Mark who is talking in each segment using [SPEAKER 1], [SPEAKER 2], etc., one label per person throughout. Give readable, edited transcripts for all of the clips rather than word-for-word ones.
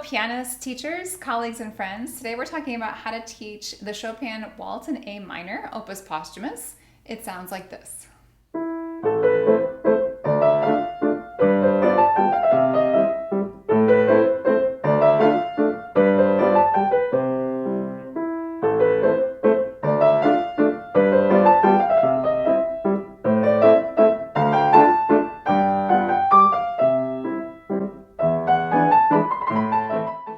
[SPEAKER 1] pianists, teachers, colleagues, and friends. Today we're talking about how to teach the Chopin Waltz in A minor, Opus posthumous. It sounds like this.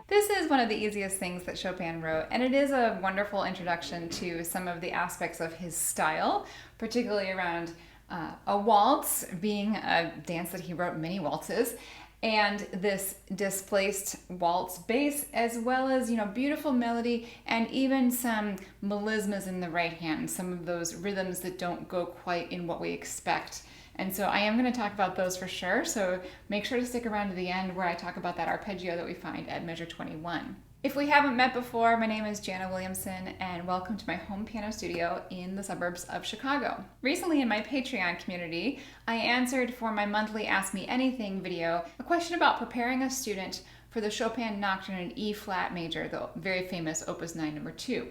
[SPEAKER 1] This is one of the easiest things that Chopin wrote, and it is a wonderful introduction to some of the aspects of his style, particularly around a waltz being a dance that he wrote many waltzes, and this displaced waltz bass, as well as, beautiful melody and even some melismas in the right hand, some of those rhythms that don't go quite in what we expect. And so I am going to talk about those for sure, so make sure to stick around to the end where I talk about that arpeggio that we find at measure 21. If we haven't met before, my name is Jana Williamson, and welcome to my home piano studio in the suburbs of Chicago. Recently in my Patreon community, I answered for my monthly Ask Me Anything video a question about preparing a student for the Chopin Nocturne in E flat major, the very famous Opus 9 number 2.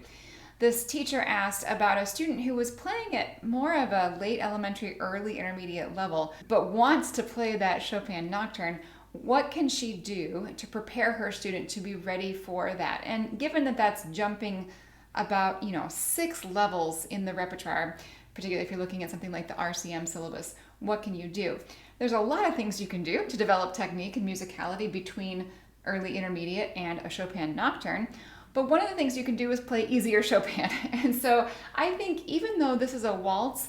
[SPEAKER 1] This teacher asked about a student who was playing at more of a late elementary, early intermediate level, but wants to play that Chopin Nocturne. What can she do to prepare her student to be ready for that? And given that that's jumping about, 6 levels in the repertoire, particularly if you're looking at something like the RCM syllabus, what can you do? There's a lot of things you can do to develop technique and musicality between early intermediate and a Chopin Nocturne. But one of the things you can do is play easier Chopin. And so I think even though this is a waltz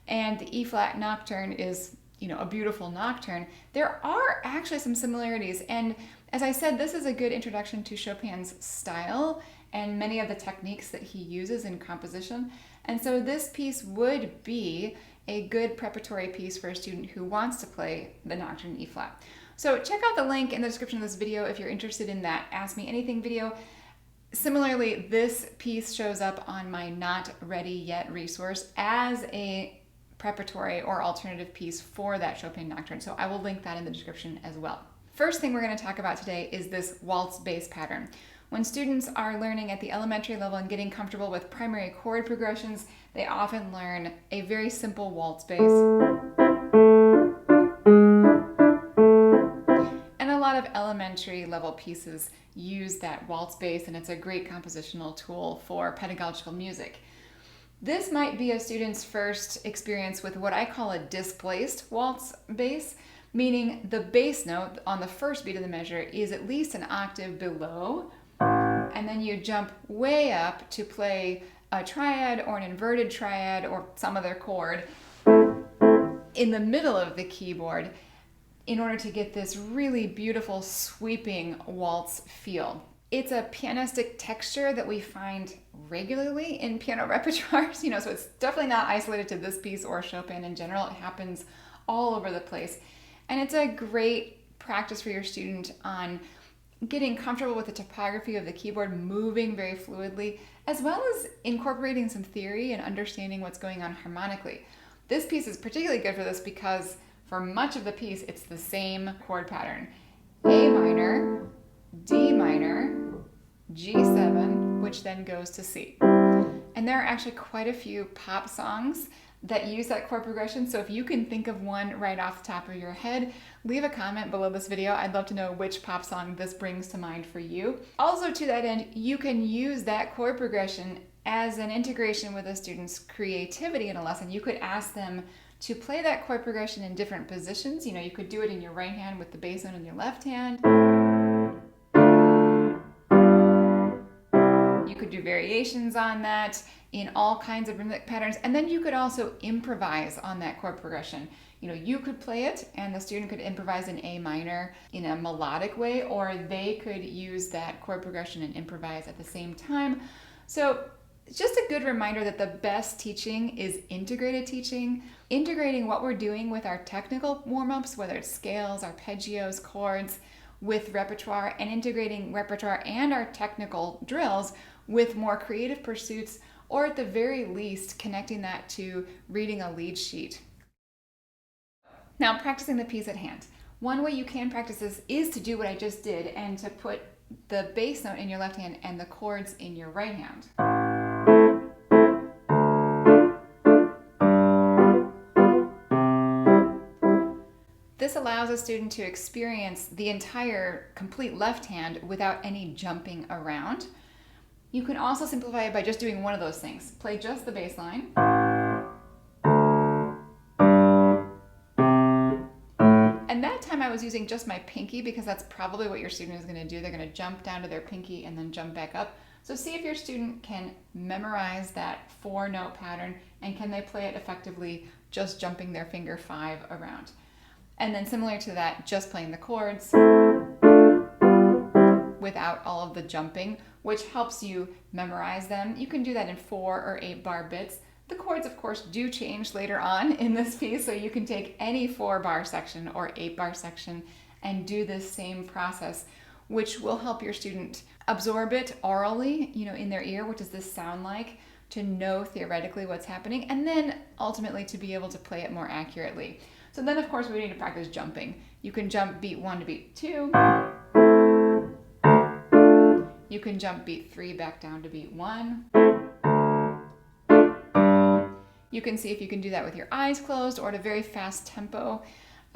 [SPEAKER 1] and the E flat nocturne is, a beautiful nocturne, there are actually some similarities. And as I said, this is a good introduction to Chopin's style and many of the techniques that he uses in composition. And so this piece would be a good preparatory piece for a student who wants to play the nocturne in E flat. So check out the link in the description of this video if you're interested in that Ask Me Anything video. Similarly, this piece shows up on my Not Ready Yet resource as a preparatory or alternative piece for that Chopin Nocturne, so I will link that in the description as well. First thing we're going to talk about today is this waltz bass pattern. When students are learning at the elementary level and getting comfortable with primary chord progressions, they often learn a very simple waltz bass. Of elementary level pieces use that waltz bass, and it's a great compositional tool for pedagogical music. This might be a student's first experience with what I call a displaced waltz bass, meaning the bass note on the first beat of the measure is at least an octave below, and then you jump way up to play a triad or an inverted triad or some other chord in the middle of the keyboard in order to get this really beautiful sweeping waltz feel. It's a pianistic texture that we find regularly in piano repertoires, so it's definitely not isolated to this piece or Chopin in general. It happens all over the place. And it's a great practice for your student on getting comfortable with the topography of the keyboard, moving very fluidly, as well as incorporating some theory and understanding what's going on harmonically. This piece is particularly good for this because for much of the piece, it's the same chord pattern. A minor, D minor, G7, which then goes to C. And there are actually quite a few pop songs that use that chord progression, so if you can think of one right off the top of your head, leave a comment below this video. I'd love to know which pop song this brings to mind for you. Also, to that end, you can use that chord progression as an integration with a student's creativity in a lesson. You could ask them to play that chord progression in different positions. You could do it in your right hand with the bass note in your left hand. You could do variations on that in all kinds of rhythmic patterns. And then you could also improvise on that chord progression. You could play it and the student could improvise in A minor in a melodic way, or they could use that chord progression and improvise at the same time. So it's just a good reminder that the best teaching is integrated teaching, integrating what we're doing with our technical warm-ups, whether it's scales, arpeggios, chords, with repertoire, and integrating repertoire and our technical drills with more creative pursuits, or at the very least, connecting that to reading a lead sheet. Now, practicing the piece at hand. One way you can practice this is to do what I just did and to put the bass note in your left hand and the chords in your right hand. This allows a student to experience the entire complete left hand without any jumping around. You can also simplify it by just doing one of those things. Play just the bass line. And that time I was using just my pinky because that's probably what your student is going to do. They're going to jump down to their pinky and then jump back up. So see if your student can memorize that 4-note pattern and can they play it effectively just jumping their finger 5 around. And then similar to that, just playing the chords without all of the jumping, which helps you memorize them. You can do that in 4 or 8 bar bits. The chords, of course, do change later on in this piece, so you can take any 4-bar section or 8-bar section and do this same process, which will help your student absorb it orally, in their ear. What does this sound like? To know theoretically what's happening, and then ultimately to be able to play it more accurately. So then, of course, we need to practice jumping. You can jump beat 1 to beat 2. You can jump beat 3 back down to beat 1. You can see if you can do that with your eyes closed or at a very fast tempo,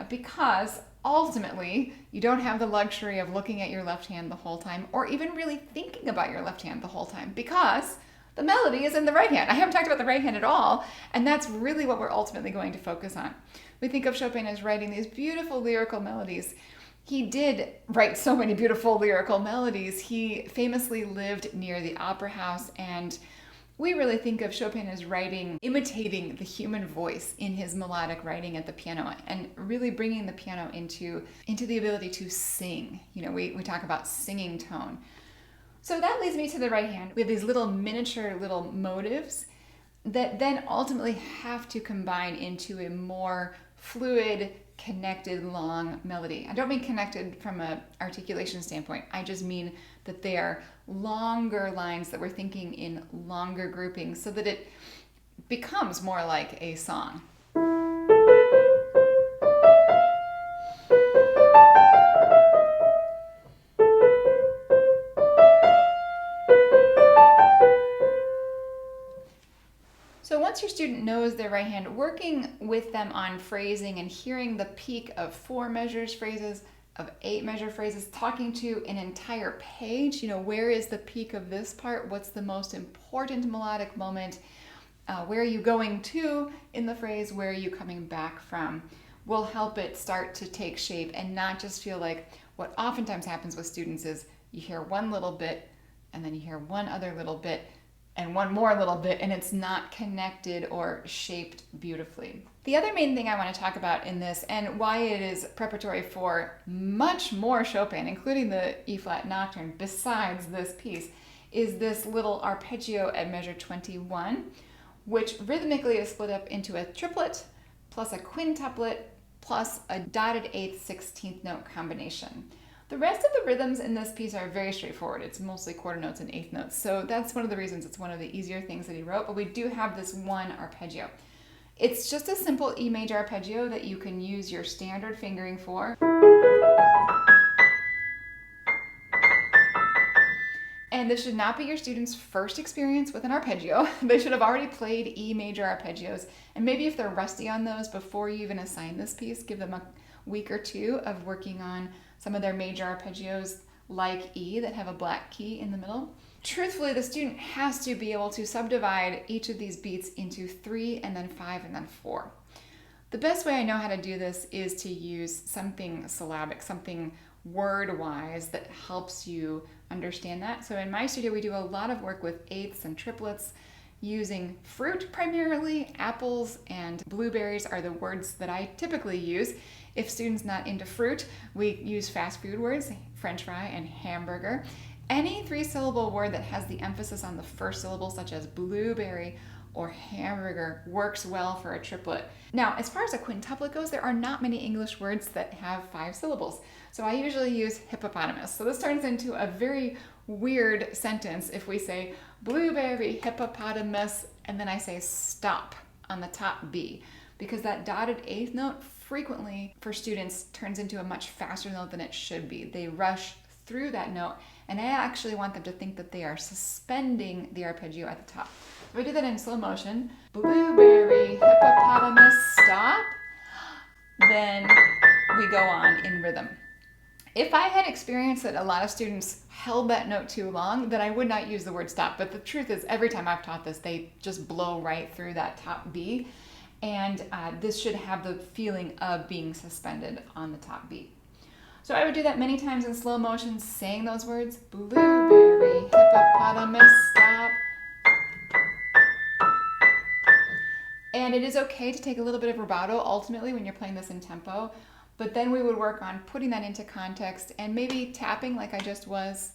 [SPEAKER 1] because ultimately you don't have the luxury of looking at your left hand the whole time or even really thinking about your left hand the whole time, because the melody is in the right hand. I haven't talked about the right hand at all, and that's really what we're ultimately going to focus on. We think of Chopin as writing these beautiful lyrical melodies. He did write so many beautiful lyrical melodies. He famously lived near the opera house, and we really think of Chopin as imitating the human voice in his melodic writing at the piano and really bringing the piano into the ability to sing. We talk about singing tone. So that leads me to the right hand. We have these little miniature little motives that then ultimately have to combine into a more fluid, connected, long melody. I don't mean connected from an articulation standpoint. I just mean that they are longer lines that we're thinking in longer groupings so that it becomes more like a song. So once your student knows their right hand, working with them on phrasing and hearing the peak of 4 measures phrases, of 8 measure phrases, talking to an entire page, where is the peak of this part? What's the most important melodic moment? Where are you going to in the phrase? Where are you coming back from? Will help it start to take shape and not just feel like what oftentimes happens with students is you hear one little bit and then you hear one other little bit and one more little bit, and it's not connected or shaped beautifully. The other main thing I want to talk about in this, and why it is preparatory for much more Chopin, including the E-flat Nocturne, besides this piece, is this little arpeggio at measure 21, which rhythmically is split up into a triplet, plus a quintuplet, plus a dotted 8th 16th note combination. The rest of the rhythms in this piece are very straightforward. It's mostly quarter notes and 8th notes. So that's one of the reasons it's one of the easier things that he wrote, but we do have this one arpeggio. It's just a simple E major arpeggio that you can use your standard fingering for. And this should not be your student's first experience with an arpeggio. They should have already played E major arpeggios. And maybe if they're rusty on those, before you even assign this piece, give them a week or 2 of working on some of their major arpeggios like E that have a black key in the middle. Truthfully, the student has to be able to subdivide each of these beats into 3 and then 5 and then 4. The best way I know how to do this is to use something syllabic, something word-wise that helps you understand that. So in my studio, we do a lot of work with 8ths and triplets, using fruit primarily. Apples and blueberries are the words that I typically use. If students not into fruit, we use fast food words, French fry and hamburger. Any 3-syllable word that has the emphasis on the first syllable, such as blueberry or hamburger, works well for a triplet. Now, as far as a quintuplet goes, there are not many English words that have 5 syllables. So I usually use hippopotamus. So this turns into a very weird sentence if we say blueberry hippopotamus and then I say stop on the top B, because that dotted 8th note frequently for students turns into a much faster note than it should be. They rush through that note, and I actually want them to think that they are suspending the arpeggio at the top. If I do that in slow motion, blueberry, hippopotamus, stop, then we go on in rhythm. If I had experienced that a lot of students held that note too long, then I would not use the word stop. But the truth is, every time I've taught this, they just blow right through that top B. And this should have the feeling of being suspended on the top B. So I would do that many times in slow motion, saying those words, blueberry, hippopotamus, stop. And it is okay to take a little bit of rubato ultimately when you're playing this in tempo, but then we would work on putting that into context and maybe tapping like I just was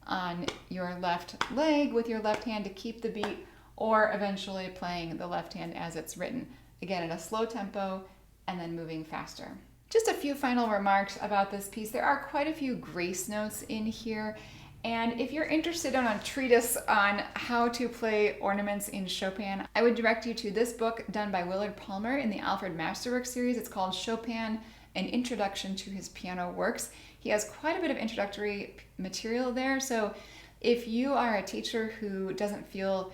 [SPEAKER 1] on your left leg with your left hand to keep the beat, or eventually playing the left hand as it's written. Again, at a slow tempo and then moving faster. Just a few final remarks about this piece. There are quite a few grace notes in here. And if you're interested in a treatise on how to play ornaments in Chopin, I would direct you to this book done by Willard Palmer in the Alfred Masterwork series. It's called Chopin, An Introduction to His Piano Works. He has quite a bit of introductory material there. So if you are a teacher who doesn't feel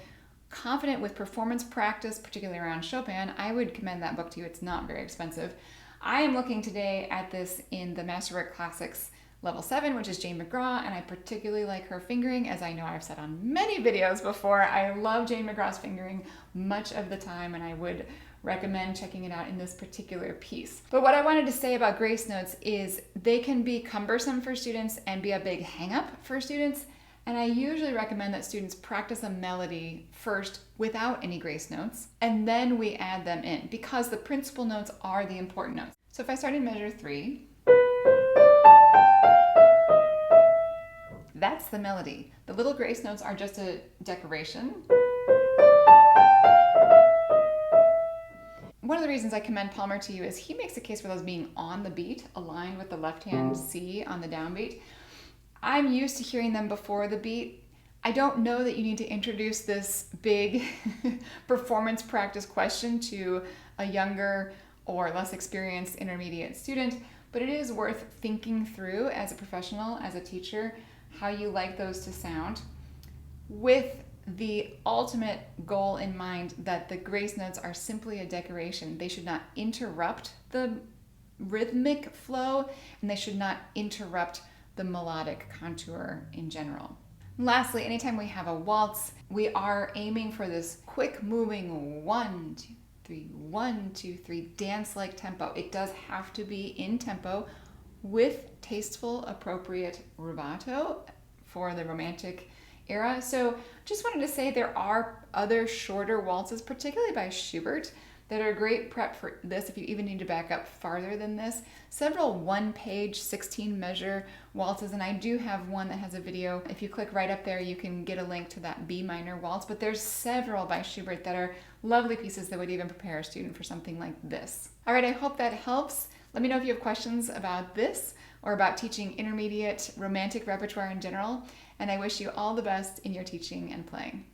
[SPEAKER 1] confident with performance practice, particularly around Chopin, I would commend that book to you. It's not very expensive. I am looking today at this in the Masterwork Classics Level 7, which is Jane McGraw, and I particularly like her fingering, as I know I've said on many videos before. I love Jane McGraw's fingering much of the time, and I would recommend checking it out in this particular piece. But what I wanted to say about grace notes is they can be cumbersome for students and be a big hang-up for students, and I usually recommend that students practice a melody first without any grace notes, and then we add them in, because the principal notes are the important notes. So if I start in measure 3, that's the melody. The little grace notes are just a decoration. One of the reasons I commend Palmer to you is he makes a case for those being on the beat, aligned with the left hand C on the downbeat. I'm used to hearing them before the beat. I don't know that you need to introduce this big performance practice question to a younger or less experienced intermediate student, but it is worth thinking through as a professional, as a teacher, how you like those to sound, with the ultimate goal in mind that the grace notes are simply a decoration. They should not interrupt the rhythmic flow, and they should not interrupt the melodic contour in general. Lastly, anytime we have a waltz, we are aiming for this quick moving 1, 2, 3, 1, 2, 3 dance-like tempo. It does have to be in tempo with tasteful, appropriate rubato for the Romantic era. So just wanted to say there are other shorter waltzes, particularly by Schubert, that are great prep for this if you even need to back up farther than this. Several one-page 16-measure waltzes, and I do have one that has a video. If you click right up there, you can get a link to that B minor waltz, but there's several by Schubert that are lovely pieces that would even prepare a student for something like this. All right, I hope that helps. Let me know if you have questions about this or about teaching intermediate romantic repertoire in general, and I wish you all the best in your teaching and playing.